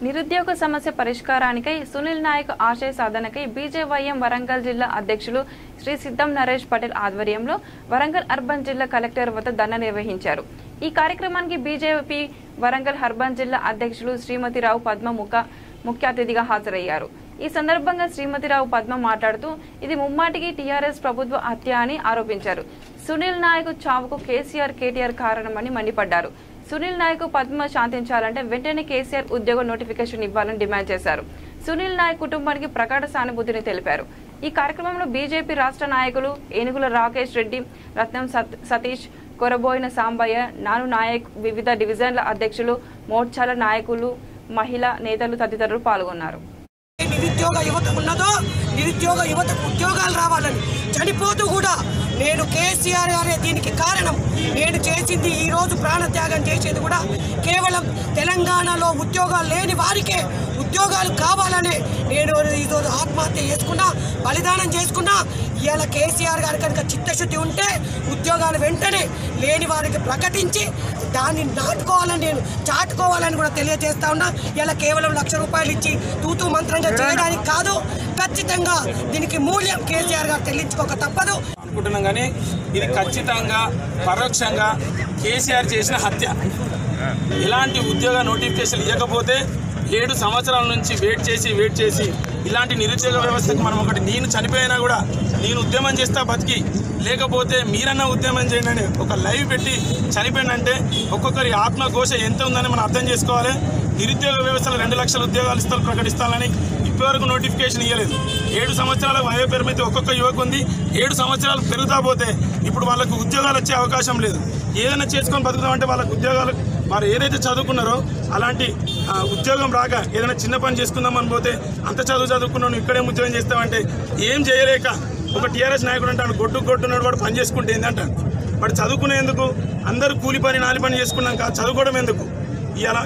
నిరుద్యోగ సమస్య పరిష్కారానికై సునీల్ నాయక్ ఆశయ సాధనకై బీజేవైఎం వరంగల్ జిల్లా అధ్యక్షులు శ్రీ సిద్ధం నరేష్ పటేల్ ఆధ్వర్యంలో వరంగల్ అర్బన్ జిల్లా కలెక్టర్ వద్ద ధర్నా నిర్వహించారు। ఈ కార్యక్రమానికి బీజేపీ వరంగల్ అర్బన్ జిల్లా అధ్యక్షులు శ్రీమతి రావు పద్మ ముఖ్య అతిథిగా హాజరయ్యారు। ఈ సందర్భంగా శ్రీమతి రావు పద్మ మాట్లాడుతూ ఇది ముమ్మాటికి టీఆర్ఎస్ ప్రభుత్వ హత్య అని ఆరోపించారు। సునీల్ నాయక్ చావుకు కేటీఆర్ కారణమని మండిపడ్డారు। సునీల్ నాయక్ పద్మ శాంతించాలంటే వెంటనే కేసీఆర్ ఉద్యోగ నోటిఫికేషన్ ఇవ్వాలని డిమాండ్ చేశారు। సునీల్ నాయక్ కుటుంబానికి ప్రగాఢ సానుభూతిని తెలిపారు। ఈ కార్యక్రమంలో బీజేపీ రాష్ట్ర నాయకులు ఏనుగుల రాకేష్ రెడ్డి, రత్నం సతీష్, కొరబోయిన సాంబయ్య, నాను నాయక్, వివిధ డివిజన్ల అధ్యక్షులు, మోర్చాల నాయకులు, మహిళా నేతలు తదితరులు పాల్గొన్నారు। నిరుద్యోగ యువత ఉన్నదో నిరుద్యోగ యువతకు ఉద్యోగాలు రావాలని చనిపోతూ కూడా నేను కేసీఆర్ గారే దీనికి కారణం, నేను చేసింది ఈ రోజు ప్రాణత్యాగం చేసేది కూడా కేవలం తెలంగాణలో ఉద్యోగాలు లేని వారికే ఉద్యోగాలు కావాలని నేను ఈరోజు ఆత్మహత్య చేసుకున్నా, బలిదానం చేసుకున్నా। ఇవాళ కేసీఆర్ గారి కనుక చిత్తశుద్ధి ఉంటే ఉద్యోగాలు వెంటనే లేని వారికి ప్రకటించి దాన్ని నాటుకోవాలని నేను చాటుకోవాలని కూడా తెలియజేస్తా ఉన్నా। ఇలా కేవలం ₹1,00,000 ఇచ్చి తూతూ మంత్రంగా చేయడానికి కాదు, ఖచ్చితంగా దీనికి మూల్యం కేసీఆర్ గారు చెల్లించుకోక తప్పదు అనుకుంటున్నాం। కానీ ఇది ఖచ్చితంగా పరోక్షంగా కేసీఆర్ చేసిన హత్య। ఇలాంటి ఉద్యోగ నోటిఫికేషన్ ఇవ్వకపోతే 7 సంవత్సరాల నుంచి వెయిట్ చేసి ఇలాంటి నిరుద్యోగ వ్యవస్థకు మనం ఒకటి నేను చనిపోయినా కూడా నేను ఉద్యమం చేస్తా బతికి, లేకపోతే మీరన్నా ఉద్యమం చేయండి అని ఒక లైవ్ పెట్టి చనిపోయినంటే ఒక్కొక్కరి ఆత్మఘోష ఎంత ఉందని మనం అర్థం చేసుకోవాలి। నిరుద్యోగ వ్యవస్థలో 2 లక్షల ఉద్యోగాలు ఇస్తారు ప్రకటిస్తానని ఇప్పటివరకు నోటిఫికేషన్ ఇవ్వలేదు। 7 సంవత్సరాల వయో పరిమితి ఒక్కొక్క యువకు ఉంది। 7 సంవత్సరాలు పెరుగుతా పోతే ఇప్పుడు వాళ్ళకు ఉద్యోగాలు వచ్చే అవకాశం లేదు। ఏదైనా చేసుకొని బతుకుతామంటే వాళ్ళకు ఉద్యోగాలు వారు ఏదైతే చదువుకున్నారో అలాంటి ఉద్యోగం రాక ఏదైనా చిన్న పని చేసుకుందామని పోతే అంత చదువుకున్నాను ఇక్కడే ఉద్యోగం చేస్తామంటే ఏం చేయలేక ఒక టీఆర్ఎస్ నాయకుడు అంటాడు గొడ్డున్నాడు వాడు పని చేసుకుంటే ఏంటంటాడు। వాడు చదువుకునేందుకు అందరూ కూలి పని నాలి పని చేసుకున్నాక చదువుకోవడం ఎందుకు?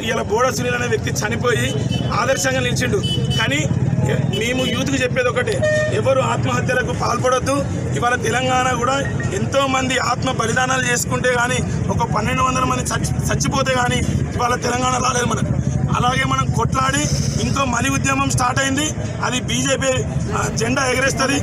ఇలా బోడ సునీల్ అనే వ్యక్తి చనిపోయి ఆదర్శంగా నిలిచిండు। కానీ మేము యూత్కి చెప్పేది ఒకటే, ఎవరు ఆత్మహత్యలకు పాల్పడొద్దు। ఇవాళ తెలంగాణ కూడా ఎంతోమంది ఆత్మ బలిదానాలు చేసుకుంటే కానీ ఒక 1200 మంది చచ్చిపోతే కానీ ఇవాళ తెలంగాణ రాలేదు మనకు। అలాగే మనం కొట్లాడి ఇంకో మలి ఉద్యమం స్టార్ట్ అయింది, అది బీజేపీ జెండా ఎగరేస్తుంది।